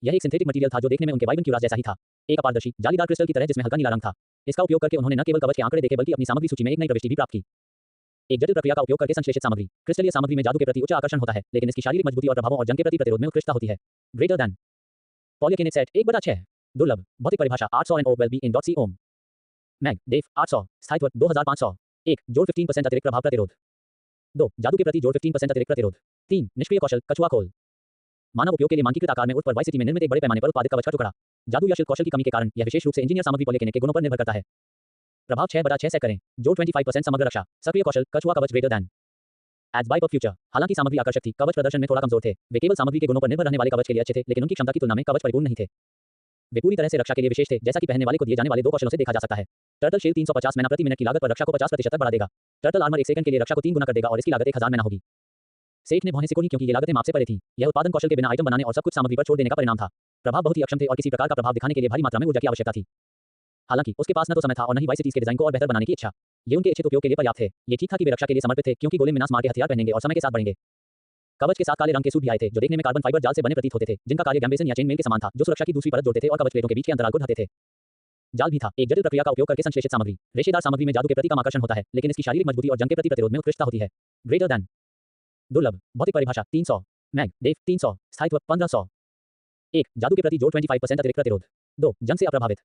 यह एक सिंथेटिक मटेरियल था जो देखने में उनके वाइबन क्यूरास जैसा ही था, एक अपारदर्शी जालीदार क्रिस्टल की तरह जिसमें हल्का नीला रंग था। इसका उपयोग करके उन्होंने न केवल कवच के आंकड़े देखे बल्कि अपनी सामग्री सूची में एक नई प्रविष्टि भी प्राप्त की। एक जटिल प्रक्रिया का उपयोग करके संश्लेषित सामग्री। क्रिस्टलीय सामग्री में जादू के प्रति उच्च आकर्षण होता है, लेकिन इसकी शारीरिक मजबूती और प्रभावों और जंग के प्रति प्रतिरोध में उत्कृष्टता होती है। ग्रेटर देन पॉलीक्लिनिक सेट 1/6 दुर्लभ भौतिक परिभाषा 800 N O well B in dot सी ओम मैग डेफ 800 स्थायित्व 2500 1 जोड़ 15% अतिरिक्त प्रभाव प्रतिरोध 2 जादू के प्रति जोड़ 15% अतिरिक्त प्रतिरोध 3 निष्क्रिय कौशल कछुआ खोल मानव उपयोग के लिए मानकीकृत आकार में उठ पर वाई सिटी में निर्मित एक बड़े पैमाने पर उत्पादित कवच का टुकड़ा। जादू या शिल्प कौशल की कमी के कारण यह विशेष रूप से इंजीनियर सामग्री पॉलीक्लिनिक के गुणों पर निर्भर करता है। प्रभाव 6/6 सेट करें जोड़ 25% समग्र रक्षा सक्रिय कौशल कछुआ कवच greater than age by of future. हालांकि सामग्री आकर्षक थी, कवच प्रदर्शन में थोड़ा कमजोर थे। वे केवल सामग्री के गुणों पर निर्भर रहने वाले कवच के लिए अच्छे थे, लेकिन उनकी क्षमता की तुलना में कवच परिपूर्ण नहीं थे। वे पूरी तरह से रक्षा के लिए विशेष थे, जैसा कि पहनने वाले को दिए जाने वाले 2 कौशलों से देखा जा सकता है। टर्टल शेल 350 मैना प्रति मिनट की लागत पर रक्षा को 50% तक बढ़ा देगा। टर्टल आर्मर 1 सेकंड के लिए रक्षा को 3 गुना कर देगा और इसकी लागत 1000 मैना होगी। सेठ ने भौहें सिकोड़ी क्योंकि ये लागतें माप से परे थीं। यह उत्पादन कौशल के बिना आइटम बनाने और सब कुछ सामग्री पर छोड़ देने का परिणाम था। प्रभाव बहुत ही अक्षम थे और किसी प्रकार का प्रभाव दिखाने के लिए भारी मात्रा में ऊर्जा की आवश्यकता थी। हालांकि उसके पास न तो समय था और न ही वाई सिटीज के डिजाइन को और बेहतर बनाने की इच्छा। ये उनके इच्छित उपयोग के लिए पर्याप्त थे। ये ठीक था कि वे रक्षा के लिए समर्पित थे, क्योंकि गोले में नास मार के हथियार पहनेंगे और समय के साथ बढ़ेंगे। कवच के साथ काले रंग के सूट भी आए थे, जो देखने में कार्बन फाइबर जाल से बने प्रतीत होते थे, जिनका कार्य गैम्बेसन या चेन मेल के समान था, जो सुरक्षा की दूसरी परत जोड़ते थे और कवच प्लेटों के बीच के अंतराल को ढकते थे। जाल भी था, एक जटिल प्रक्रिया का उपयोग करके संश्लेषित सामग्री। रेशेदार सामग्री में जादू के प्रति कम आकर्षण होता है, लेकिन इसकी शारीरिक मजबूती और जंग के प्रति प्रतिरोध में उत्कृष्टता होती है। ग्रेटर देन दुर्लभ भौतिक परिभाषा 300 मैग डेफ 300 स्थायित्व 1500 1 जादू के प्रति जोड़ 25% अतिरिक्त प्रतिरोध 2 जंग से अप्रभावित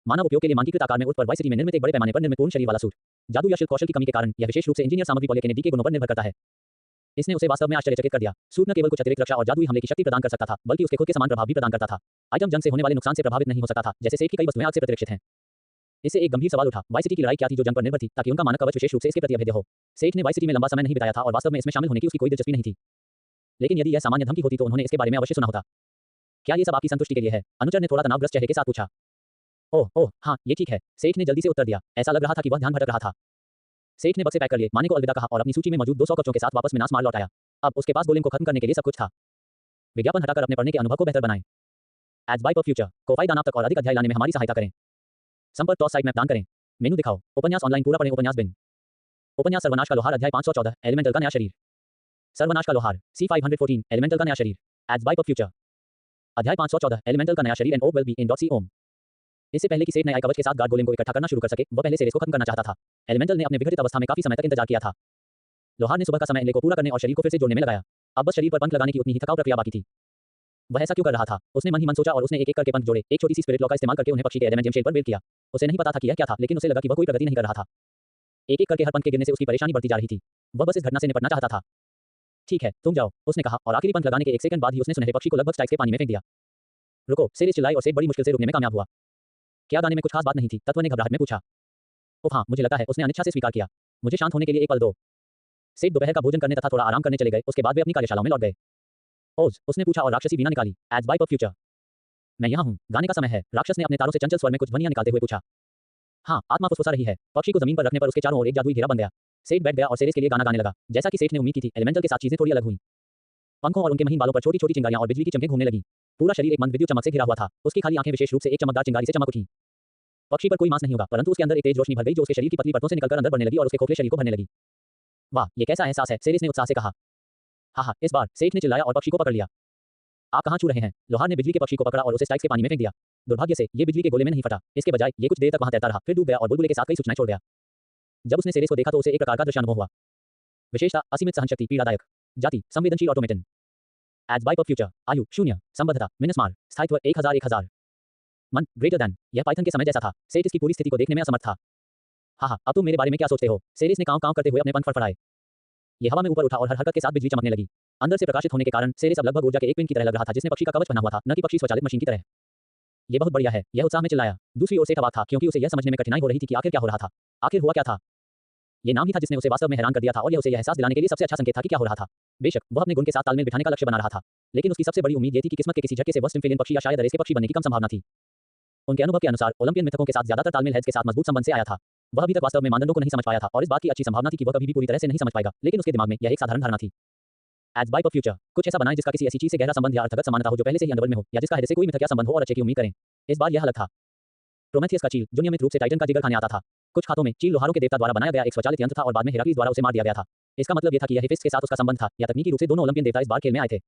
मानव उपयोग के लिए मानकीकृत आकार में उठ पर वाई सिटी में निर्मित एक बड़े पैमाने पर निर्मित पूर्ण शरीर वाला सूट। जादू या शिल्प कौशल की कमी के कारण यह विशेष रूप से इंजीनियर सामग्री पॉलीक्लिनिक के गुणों पर निर्भर करता है। इसने उसे वास्तव में आश्चर्यचकित कर दिया। सूट न केवल कुछ अतिरिक्त रक्षा और जादुई हमले की शक्ति प्रदान कर सकता था, बल्कि उसके खुद के समान प्रभाव भी प्रदान करता था। आइटम जंग से होने वाले नुकसान से प्रभावित नहीं हो सकता था, जैसे सेठ की कई वस्तुएं आग से प्रतिरक्षित हैं। इससे एक गंभीर सवाल उठा, वाई सिटी की लड़ाई क्या थी जो जंग पर निर्भर थी, ताकि उनका मानक कवच विशेष रूप से इसके प्रति अभेद्य हो। सेठ ने वाई सिटी में लंबा समय नहीं बिताया था और वास्तव में इसमें शामिल होने की उसकी कोई दिलचस्पी नहीं थी। लेकिन यदि यह सामान्य धमकी होती तो उन्होंने इसके बारे में अवश्य सुना होता। क्या ये सब आपकी संतुष्टि के लिए है? अनुचर ने थोड़ा तनावग्रस्त चेहरे के साथ पूछा। ओह हाँ, ये ठीक है, सेठ ने जल्दी से उत्तर दिया। ऐसा लग रहा था कि वह ध्यान भटक रहा था। सेठ ने बक्से पैक कर लिए, माने को अलविदा कहा और अपनी सूची में मौजूद 200 कवचों के साथ वापस मिनास मार लौट आया। अब उसके पास गोलेम को खत्म करने के लिए सब कुछ था। विज्ञापन हटाकर अपने पढ़ने के अनुभव को बेहतर बनाएं। एज बाय ऑफ फ्यूचर को फायदा तक और अधिक अध्याय लाने में हमारी सहायता करें। संपर्क टॉस साइट मैप दान करें। मेनू दिखाओ। उपन्यास ऑनलाइन पूरा पढ़ें। उपन्यास बिन उपन्यास सर्वनाश का लोहार अध्याय 514 एलिमेंटल का नया शरीर। सर्वनाश का लोहार C514 एलिमेंटल का नया शरीर। एज बाय ऑफ फ्यूचर अध्याय 514 एलिमेंटल का नया शरीर and O well B in dot सी ओम। इससे पहले कि सेठ नए कवच के साथ गार्ड गोलेम को इकट्ठा करना शुरू कर सके, वह पहले सेरेस को खत्म करना चाहता था। एलिमेंटल ने अपने विघटित अवस्था में काफी समय तक इंतजार किया था। लोहार ने सुबह का समय इनले को पूरा करने और शरीर को फिर से जोड़ने में लगाया। अब बस शरीर पर पंख लगाने की उतनी ही थकाऊ प्रक्रिया बाकी थी। वह ऐसा क्यों कर रहा था? उसने मन ही मन सोचा और उसने एक एक करके पंख जोड़े। एक छोटी सी स्पिरिट लॉ का इस्तेमाल करके उन्हें पक्षी के एडेमेंजियम शेल पर वेल्ड किया। उसे नहीं पता था कि यह क्या था, लेकिन उसे लगा कि वह कोई प्रगति नहीं कर रहा था। एक एक करके हर पंख के गिरने से उसकी परेशानी बढ़ती जा रही थी। वह बस इस घटना से निपटना चाहता था। ठीक है, तुम जाओ, उसने कहा और आखिरी पंख लगाने के 1 सेकंड बाद ही उसने सुनहरे पक्षी को लगभग स्टाइक्स के पानी में फेंक दिया। रुको, सेरेस चिल्लाई और सेठ बड़ी मुश्किल से रुकने में कामयाब हुआ। क्या गाने में कुछ खास बात नहीं थी? तत्व ने घबराहट में पूछा। ओह हाँ, मुझे लगा है, उसने अनिच्छा से स्वीकार किया। मुझे शांत होने के लिए एक पल दो। सेठ दोपहर का भोजन करने तथा थोड़ा आराम करने चले गए। उसके बाद वे अपनी कार्यशालाओं में लौट गए। ओज, उसने पूछा और राक्षसी वीणा निकाली। एज बाय ऑफ फ्यूचर मैं यहाँ हूँ, गाने का समय है। राक्षस ने अपने तारों से चंचल स्वर में कुछ ध्वनियां निकालते हुए पूछा। हाँ, आत्मा फुसफुसा रही है। पक्षी को जमीन पर रखने पर उसके चारों ओर एक जादुई घेरा बन गया। सेठ बैठ गया और सेरेस के लिए गाना गाने लगा। जैसा कि सेठ ने उम्मीद की थी, एलिमेंटल के साथ चीजें थोड़ी अलग हुई। पंखों और उनके महीन बालों पर छोटी छोटी चिंगारियां और बिजली की चमकें घूमने लगी। पूरा शरीर एक मंद विद्युत चमक से घिरा हुआ था। उसकी खाली आंखें विशेष रूप से एक चमकदार चिंगारी से चमक उठी। पक्षी पर कोई मांस नहीं होगा, परंतु उसके अंदर एक तेज रोशनी भर गई जो उसके शरीर की पतली परतों से निकलकर अंदर बढ़ने लगी और उसके खोखले शरीर को भरने लगी। वाह, ये कैसा एहसास है? सेरेस ने उत्साह से कहा। हाँ, इस बार सेठ ने चिल्लाया और पक्षी को पकड़ लिया। आप कहाँ छू रहे हैं? लोहार ने बिजली के पक्षी को पकड़ा और उसे स्टाइक्स के पानी में फेंक दिया। दुर्भाग्य से ये बिजली के गोले में नहीं फटा। इसके बजाय ये कुछ देर तक वहां तैरता रहा, फिर डूब गया और बुलबुले के साथ कई सूचनाएं छोड़ गया। जब उसने सेरेस को देखा तो उसे एक प्रकार का दृश्य अनुभव हुआ। विशेषता असीमित सहनशक्ति, पीड़ादायक जाति, संवेदनशील automaton. Age by of future आयु 0 संबद्धता मिनस्मार स्थायित्व 1000 मन ग्रेटर देन। यह पाइथन के समय जैसा था। सेठ इसकी पूरी स्थिति को देखने में असमर्थ था। हाँ, अब तुम मेरे बारे में क्या सोचते हो? सेरेस ने कांव करते हुए अपने पंख फड़फड़ाए। ये हवा में ऊपर उठा और हर हरकत के साथ बिजली चमकने लगी। अंदर से प्रकाशित होने के कारण सेरेस अब लगभग ऊर्जा के एक पिंड की तरह लग रहा था, जिसने पक्षी का कवच बना हुआ था, न कि पक्षी स्वचालित मशीन की तरह। यह बहुत बढ़िया है, यह उत्साह में चिल्लाया। दूसरी ओर से अवाक था, क्योंकि उसे यह समझने में कठिनाई हो रही थी कि आखिर क्या हो रहा था। आखिर हुआ क्या था? ये नाम ही था जिसने उसे वास्तव में हैरान कर दिया था और यह उसे यह एहसास दिलाने के लिए सबसे अच्छा संकेत था कि क्या हो रहा था। बेशक वह अपने गुण के साथ तालमेल बिठाने का लक्ष्य बना रहा था, लेकिन उसकी सबसे बड़ी उम्मीद ये थी कि किस्मत के किसी झटके से वह सिम्फिलियन पक्षी या शायद रेस के पक्षी बनने की कम संभावना थी। उनके अनुभव के अनुसार ओलंपियन मिथकों के साथ ज्यादातर तालमेल हेड्स के साथ मजबूत संबंध से आया था। वह अभी तक वास्तव में मानदंडों को नहीं समझ पाया था और इस बात की अच्छी संभावना थी कि वह कभी भी पूरी तरह से नहीं समझ पाएगा, लेकिन उसके दिमाग में यह एक साधारण धारणा थी। एज बाय ऑफ फ्यूचर कुछ ऐसा बनाएं जिसका किसी ऐसी चीज से गहरा संबंध या अर्थगत समानता हो जो पहले से ही अंडरवर्ल्ड में हो, या जिसका हृदय से कोई मिथक या संबंध हो और अच्छे की उम्मीद करें। इस बार यह अलग था। प्रोमेथियस का चील, जो नियमित रूप से टाइटन का जिगर खाने आता था। कुछ खातों में चील लोहारों के देवता द्वारा बनाया गया एक स्वचालित यंत्र था और बाद में हेराक्लीस द्वारा उसे मार दिया गया था। इसका मतलब यह था कि यह हेफेस्ट के साथ उसका संबंध था, या तकनीकी रूप से दोनों ओलंपियन देवता इस बार खेल में आए थे।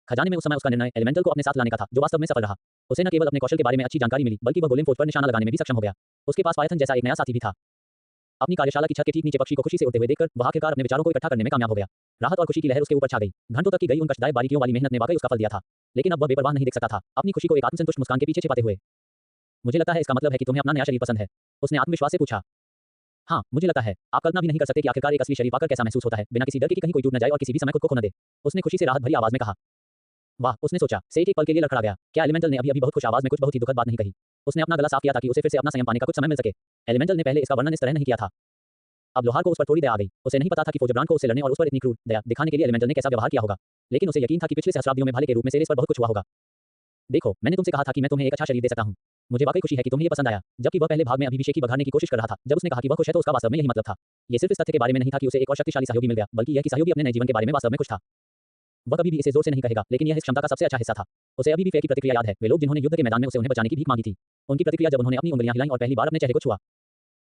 खजाने में उस समय उसका निर्णय एलिमेंटल को अपने साथ लाने का था, जो वास्तव में सफल रहा। उसे न केवल अपने कौशल के बारे में अच्छी जानकारी मिली, बल्कि वह गोलेम फोर्स पर निशाना लगाने में भी सक्षम हो गया। उसके पास पाइथन जैसा एक नया साथी भी था। अपनी कार्यशाला की छत के ठीक नीचे पक्षी को खुशी से उड़ते हुए देखकर वह आखिरकार अपने विचारों को इकट्ठा करने में कामयाब हो गया। राहत और खुशी की लहर उसके ऊपर छा गई। घंटों तक की गई उन कष्टदायक बारीकियों वाली मेहनत ने वाकई उसका फल दिया था, लेकिन अब वह बेपरवाह नहीं दिख सकता था, अपनी खुशी को एक आत्मसंतुष्ट मुस्कान के पीछे छिपाते हुए। मुझे लगता है इसका मतलब है कि तुम्हें अपना नया शरीर पसंद है, उसने आत्मविश्वास से पूछा। हाँ, मुझे लगता है। आप कल्पना भी नहीं कर सकते कि आखिरकार एक असली शरीर पाकर कैसा महसूस होता है, बिना किसी डर के कि कहीं कोई टूट न जाए और किसी भी समय खुद को खो न दे। उसने खुशी से राहत भरी आवाज में कहा। वाह, उसने सोचा। सेठ एक पल के लिए लड़खड़ा गया। क्या एलिमेंटल ने अभी बहुत खुश आवाज में कुछ बहुत ही दुखद बात नहीं कही? उसने अपना गला साफ किया ताकि उसे फिर से अपना संयम पाने का कुछ समय मिल सके। एलिमेंटल ने पहले इसका वर्णन इस तरह नहीं किया था। अब लोहार को उस पर थोड़ी दया आ गई। उसे नहीं पता था कि फोजब्रान को उससे लड़ने और उस पर इतनी क्रूर दया दिखाने के लिए एलिमेंटल ने कैसा व्यवहार किया होगा, लेकिन उसे यकीन था कि पिछले सहस्राब्दियों में भाले के रूप में सेरेस पर बहुत कुछ हुआ होगा। देखो, मैंने तुमसे कहा था कि मैं तुम्हें एक अच्छा शरीर दे सकता हूं। मुझे वाकई खुशी है कि तुम्हें ये पसंद आया। जबकि वह पहले भाग में अभिषेक की बघाड़ने की कोशिश कर रहा था। जब उसने कहा कि वह खुश है तो उसका वास्तव में यही मतलब था। ये सिर्फ इस तथ्य के बारे में नहीं था कि उसे एक और शक्तिशाली सहयोगी मिल गया, बल्कि यह कि सहयोगी अपने नए जीवन के बारे में वास्तव में खुश था। वह कभी भी इसे जोर से नहीं कहेगा, लेकिन यह इस क्षमता का सबसे अच्छा हिस्सा था। उसे अभी भी फे की प्रतिक्रिया याद है, वे लोग जिन्होंने युद्ध के मैदान में उसे उन्हें बचाने की भीख मांगी थी। उनकी प्रतिक्रिया जब उन्होंने अपनी उंगलियां हिलाईं और पहली बार अपने चेहरे को छुआ।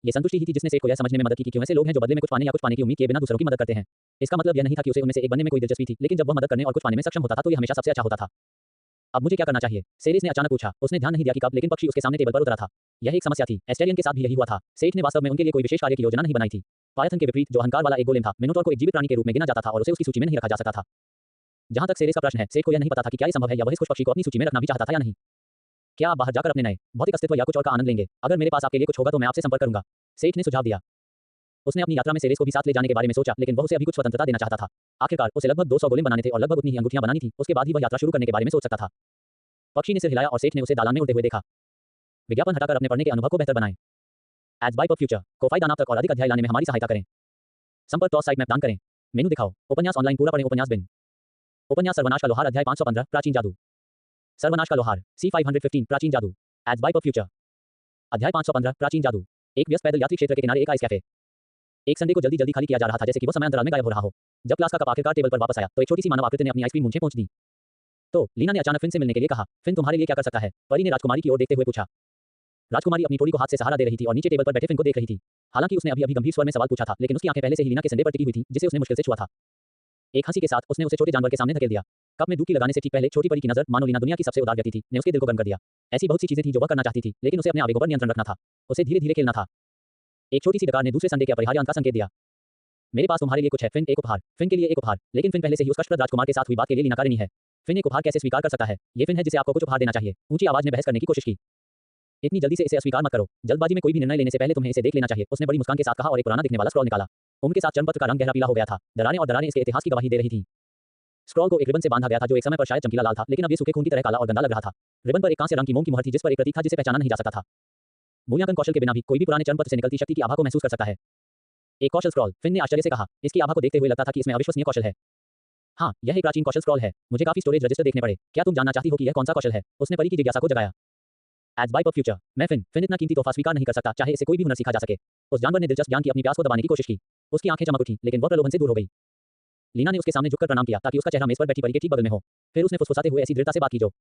ये संतुष्टि ही थी जिसने सेठ को यह समझने में मदद की कि क्यों ऐसे लोग हैं जो बदले में कुछ पाने या कुछ पाने की उम्मीद किए बिना दूसरों की मदद करते हैं। इसका मतलब यह नहीं था कि उसे उनमें से एक बनने में कोई दिलचस्पी थी, लेकिन जब वह मदद करने और कुछ पाने में सक्षम होता था तो यह हमेशा सबसे अच्छा होता था। अब मुझे क्या करना चाहिए? सेरेस ने अचानक पूछा। उसने ध्यान नहीं दिया कि कब, लेकिन पक्षी उसके सामने टेबल पर उतरा था। यह एक समस्या थी। एस्टेरियन के साथ भी यही हुआ था। सेठ ने वास्तव में उनके लिए कोई विशेष कार्य की योजना नहीं बनाई थी। पायथन के विपरीत, जो अहंकार वाला एक गोलेम था, मिनोटॉर को एक जीवित प्राणी के रूप में गिना जाता था और उसे उसकी सूची में नहीं रखा जा सकता था। जहां तक सेरेस का प्रश्न है, सेठ को यह नहीं पता था कि क्या ये संभव है या वह इस खुश पक्षी को अपनी सूची में रखना भी चाहता था या नहीं। क्या आप बाहर जाकर अपने नए भौतिक अस्तित्व या कुछ और का आनंद लेंगे? अगर मेरे पास आपके लिए कुछ होगा तो मैं आपसे संपर्क करूंगा, सेठ ने सुझाव दिया। उसने अपनी यात्रा में सेरेस को भी साथ ले जाने के बारे में सोचा, लेकिन वह उसे अभी कुछ स्वतंत्रता देना चाहता था। आखिरकार उसे लगभग 200 गोलेम बनाने थे और लगभग उतनी ही अंगूठियां बनानी थी। उसके बाद ही वह यात्रा शुरू करने के बारे में सोच सकता था। पक्षी ने सिर हिलाया और सेठ ने उसे दालान में उड़ते हुए देखा। विज्ञापन हटाकर अपने पढ़ने के अनुभव को बेहतर बनाएं। एज बाय फॉर फ्यूचर को फायदा नाप तक और अधिक अध्याय लाने में हमारी सहायता करें। संपर्क टॉस साइट मैप दान करें। मेनू दिखाओ। उपन्यास ऑनलाइन पूरा पढ़ें। उपन्यास बिन। उपन्यास सर्वनाश का लोहार अध्याय 515 प्राचीन जादू। सर्वनाश का लोहार C515 प्राचीन जादू। Age by for future. अध्याय 515 प्राचीन जादू। एक व्यस्त पैदल यात्री क्षेत्र के किनारे एक आइस कैफे। एक संडे को जल्दी जल्दी खाली किया जा रहा था, जैसे कि वह समय अंतराल में गायब हो रहा हो। जब क्लास का कप आखिरकार टेबल पर वापस आया तो एक छोटी सी मानव आकृति ने अपनी आइसक्रीम मूंछें पोंछ दी। तो लीना ने अचानक फिन से मिलने के लिए कहा। फिन तुम्हारे लिए क्या कर सकता है? परी ने राजकुमारी की ओर देखते हुए पूछा। राजकुमारी अपनी टोली को हाथ से सहारा दे रही थी और नीचे टेबल पर बैठे फिन को देख रही थी। हालांकि उसने अभी गंभीर स्वर में सवाल पूछा था, लेकिन उसकी आंखें पहले से ही लीना के संडे पर टिकी हुई थी, जिसे उसने मुश्किल से छुआ था। एक हंसी के साथ उसने उसे छोटे जानवर के सामने धकेल दिया। कप में डुबकी लगाने से ठीक पहले छोटी परी की नजर, मानो लीना दुनिया की सबसे उदार व्यक्ति थी, ने उसके दिल को गर्म कर दिया। ऐसी बहुत सी चीजें थी जो वह करना चाहती थी, लेकिन उसे अपने आवेगों पर नियंत्रण रखना था। उसे धीरे धीरे खेलना था। एक छोटी सी डकार ने दूसरे संडे के अपरिहार्य अंत का संकेत दिया। मेरे पास तुम्हारे लिए कुछ है फिन, एक उपहार। फिन के लिए एक उपहार, लेकिन फिन पहले से ही उस कष्टप्रद राजकुमार के साथ हुई बात के लिए लीनाकारिणी है। फिन एक उपहार कैसे स्वीकार कर सकता है? ये फिन है जिसे आपको कुछ उपहार देना चाहिए। ऊंची आवाज में बहस करने की कोशिश की। इतनी जल्दी से इसे अस्वीकार मत करो। जल्दबाजी में कोई भी निर्णय लेने से पहले तुम्हें इसे देख लेना चाहिए, उसने बड़ी मुस्कान के साथ कहा और एक पुराना दिखने वाला स्क्रॉल निकाला। उम्र के साथ चर्मपत्र का रंग गहरा पीला हो गया था। दरारें और दरारें इसके इतिहास की गवाही दे रही थीं। स्क्रॉल को एक रिबन से बांधा गया था जो एक समय पर शायद चमकीला लाल था, लेकिन अब ये सूखे खून की तरह काला और गंदा लग रहा था। रिबन पर एक कांस्य रंग की मोम की मुहर थी जिस पर एक प्रतीक था जिसे पहचाना नहीं जा सकता था। मूल्यांकन कौशल के बिना भी कोई भी पुराने चर्मपत्र से निकलती शक्ति की आभा को महसूस कर सकता है। एक कौशल स्क्रॉल, फिन ने आश्चर्य से कहा। इसकी आभा को देखते हुए लगता था कि इसमें अविश्वसनीय कौशल है। हाँ, यह एक प्राचीन कौशल स्क्रॉल है। मुझे काफी स्टोरेज रजिस्टर देखने पड़े। क्या तुम जानना चाहती हो कि यह कौन सा कौशल है? उसने परी की जिज्ञासा को जगाया। Age by for future. मैं फिन इतना कीमती तोहफा स्वीकार नहीं कर सकता, चाहे इसे कोई भी हुनर सीखा जा सके। उस जानवर ने दिलचस्प ज्ञान की अपनी प्यास को दबाने की कोशिश की। उसकी आंखें चमक उठी, लेकिन वह प्रलोभन से दूर हो गई। लीना ने उसके सामने झुककर प्रणाम किया ताकि उसका चेहरा मेज पर बैठी परी के ठीक बगल में हो। फिर उसने फुसफुसाते हुए ऐसी दृढ़ता से बात की जो,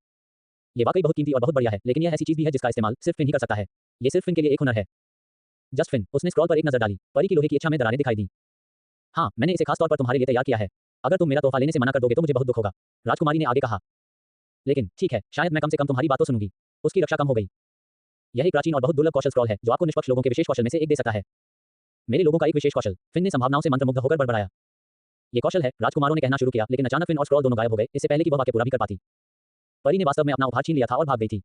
ये वाकई बहुत कीमती और बहुत बढ़िया है, लेकिन यह ऐसी चीज भी है जिसका इस्तेमाल सिर्फ फिन ही कर सकता है। ये सिर्फ फिन के लिए एक हुनर है। Just fin. उसने स्क्रॉल पर एक नजर डाली। परी की लोहे की इच्छा में दरारें दिखाई दी। हाँ, मैंने इसे खास तौर पर तुम्हारे लिए तैयार किया है। अगर तुम मेरा तोहफा लेने से मना कर दोगे तो मुझे बहुत दुख होगा, राजकुमारी ने आगे कहा। लेकिन ठीक है, शायद मैं कम से कम तुम्हारी बात तो सुनूंगी। उसकी रक्षा कम हो गई। यह एक प्राचीन और बहुत दुर्लभ कौशल स्क्रॉल है जो आपको निष्पक्ष लोगों के विशेष कौशल में से एक दे सकता है। मेरे लोगों का एक विशेष कौशल, फिन ने संभावनाओं से मंत्रमुग्ध होकर बड़बड़ाया। ये कौशल है, राजकुमारों ने कहना शुरू किया, लेकिन अचानक फिन और स्क्रॉल दोनों गायब हो गए, इससे पहले कि वह वाक्य पूरा भी कर पाती। परी ने वास्तव में अपना उपहार छीन लिया था और भाग गई थी।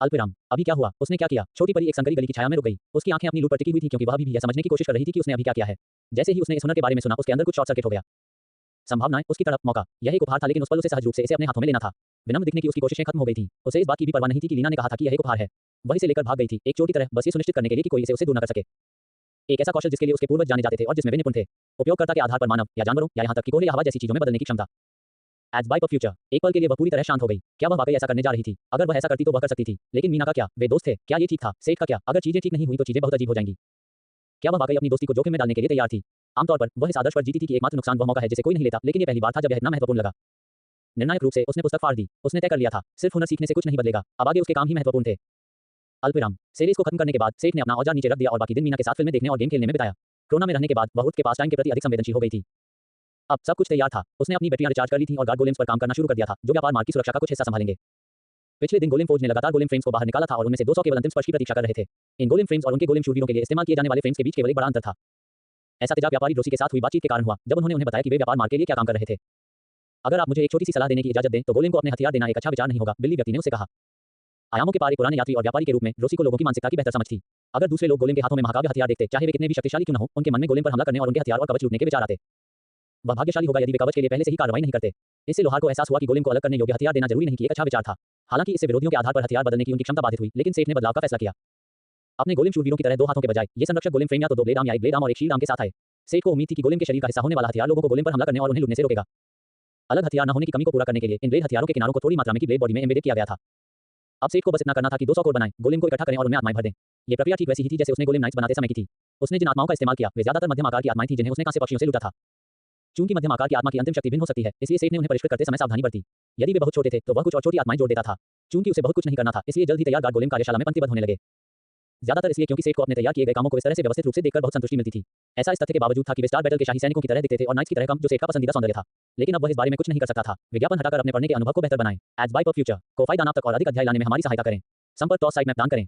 अल्पविराम। अभी क्या हुआ? उसने क्या किया? छोटी परी एक संकरी गली की छाया में रुक गई। उसकी आंखें अपनी लूट पर टिकी हुई थी क्योंकि वह अभी भी यह समझने की कोशिश कर रही थी कि उसने अभी क्या किया है। जैसे ही उसने इस हुनर के बारे में सुना, उसके अंदर कुछ शॉर्ट सर्किट हो गया। संभावनाएं, उसकी तड़प, मौका। यह एक उपहार था, लेकिन उस पल उसे सहज रूप से इसे अपने हाथों में लेना था। विनम्र दिखने की उसकी कोशिशें खत्म हो गई थी। उसे इस बात की भी परवाह नहीं थी कि लीना ने कहा था कि यह एक उपहार है। वह इसे लेकर भाग गई थी, एक चोर की तरह, बस ये सुनिश्चित करने के लिए कि कोई इसे उससे दूर न कर सके। एक ऐसा कौशल जिसके लिए उसके पूर्वज जाने जाते थे और जिसमें वे निपुण थे। उपयोगकर्ता के आधार पर मानव या जानवरों या यहां तक कि कोहरे या हवा जैसी चीजों में बदलने की क्षमता। Age by for future. एक पल के लिए वह पूरी तरह शांत हो गई। क्या वह वाकई ऐसा करने जा रही थी? अगर वह ऐसा करती तो वह कर सकती थी, लेकिन मीना का क्या? वे दोस्त थे। क्या ये ठीक था? सेठ का क्या? अगर चीजें ठीक नहीं हुई तो चीजें बहुत अजीब हो जाएंगी। क्या वह वाकई अपनी दोस्ती को जोखिम में डालने के लिए तैयार थी? आमतौर पर वह इस आदर्श पर जीती थी कि एकमात्र नुकसान वह मौका है जिसे कोई नहीं लेता, लेकिन यह पहली बार था जब यह इतना महत्वपूर्ण लगा। निर्णायक रूप से उसने पुस्तक फाड़ दी। उसने तय कर लिया था, सिर्फ हुनर सीखने से कुछ नहीं बदलेगा, अब आगे उसके काम ही महत्वपूर्ण थे। अल्पविराम। सेरेस को खत्म करने के बाद सेठ ने अपना औजार नीचे रख दिया और बाकी दिन मीना के साथ फिल्में देखने और गेम खेलने में बिताया। क्रोना में रहने के बाद वह उठ के पास टाइम के प्रति अधिक संवेदनशील हो गई थी। अब सब कुछ तैयार था। उसने अपनी बैटरियां रिचार्ज कर ली थी और गार्ड गोलेम्स पर काम करना शुरू कर दिया था, जो व्यापार मार्ग की सुरक्षा का कुछ हिस्सा संभालेंगे। पिछले दिन गोलेम फोर्ज ने लगातार गोलेम फ्रेम्स को बाहर निकाला था और उनमें से 200 केवल अंतिम स्पर्श की प्रतीक्षा कर रहे थे। इन गोलेम फ्रेम्स और उनके गोलेम शूरवीरों के लिए इस्तेमाल किए जाने वाले फ्रेम्स के बीच केवल एक बड़ा अंतर था। ऐसा तेजाब व्यापारी ड्रोसी के साथ हुई बातचीत के कारण हुआ, जब उन्होंने उन्हें बताया कि वे व्यापार मार्ग के लिए क्या काम कर रहे थे। अगर आप मुझे एक छोटी सी सलाह देने की इजाजत दें तो गोलेम को अपने हथियार देना एक अच्छा विचार नहीं होगा, बिल्ली व्यक्ति ने उसे कहा। आयामों के पार एक पुराने यात्री और व्यापारी के रूप में ड्रोसी को लोगों की मानसिकता की बेहतर समझ थी। अगर दूसरे लोग गोलेम के हाथों में महाकाव्य हथियार देखते, चाहे वे कितने भी शक्तिशाली क्यों न हो, उनके मन में गोलेम पर हमला करने और उनके हथियार और कवच लूटने के विचार आते। वह भाग्यशाली होगा यदि वे कवच के लिए पहले से ही कार्रवाई नहीं करते। इससे लोहार को एहसास हुआ कि गोलेम को अलग करने योग्य हथियार देना जरूरी नहीं कि एक अच्छा विचार था। हालांकि इससे विरोधियों के आधार पर हथियार बदलने की उनकी क्षमता बाधित हुई, लेकिन सेठ ने बदलाव का फैसला किया। अपने गोलेम शूरवीरों की तरह 2 हाथों के बजाय ये संरक्षक गोलेम फ्रेम या तो 2 ब्लेड आर्म या एक ब्लेड आर्म और एक शील्ड आर्म के साथ आए। सेठ को उम्मीद थी कि गोलेम के शरीर का हिस्सा होने वाला हथियार लोगों को गोलेम पर हमला करने और उन्हें लूटने से रोकेगा। अलग हथियार न होने की कमी को पूरा करने के लिए इन ब्लेड हथियारों के किनारों को थोड़ी मात्रा में की ब्लेड बॉडी में एम्बेडेड किया गया था। अब सेठ को बस इतना करना था कि 200 कोर बनाएं, गोलेम को इकट्ठा करें और उनमें आत्माएं भर दें। ये प्रक्रिया ठीक वैसी ही थी जैसे उसने गोलेम नाइट्स बनाते समय की थी। उसने जिन आत्माओं का इस्तेमाल किया वे ज्यादातर मध्यम आकार की आत्माएं थीं जिन्हें उसने कांस्य पक्षियों से लूटा था। चूंकि मध्यम आकार की आत्मा की अंतिम शक्ति भिन्न हो सकती है, इसलिए सेठ ने उन्हें परिष्कृत करते समय सावधानी बरती। यदि वे बहुत छोटे थे तो वह कुछ और छोटी आत्माएं जोड़ देता था। चूंकि उसे बहुत कुछ नहीं करना था, इसलिए जल्द ही तैयार गार्ड गोलेम कार्यशाला में पंक्तिबद्ध होने लगे। ज्यादातर इसलिए क्योंकि सेठ को अपने तैयार किए गए कामों को इस तरह से व्यवस्थित रूप से देखकर बहुत संतुष्टि मिलती थी। ऐसा इस तथ्य के बावजूद था कि वे स्टार बैटल के शाही सैनिकों की तरह दिखते थे और नाइट्स की तरह कम, जो सेठ का पसंदीदा सौंदर्य था। लेकिन अब वह इस बारे में कुछ नहीं कर सकता था। विज्ञापन हटाकर अपने पढ़ने के अनुभव को बेहतर बनाएं। एड्स बाय पर फ्यूचर को फायदा नाम तक और अधिक अध्याय लाने में हमारी सहायता करें। संपर्क टॉस साइट मैप दान करें।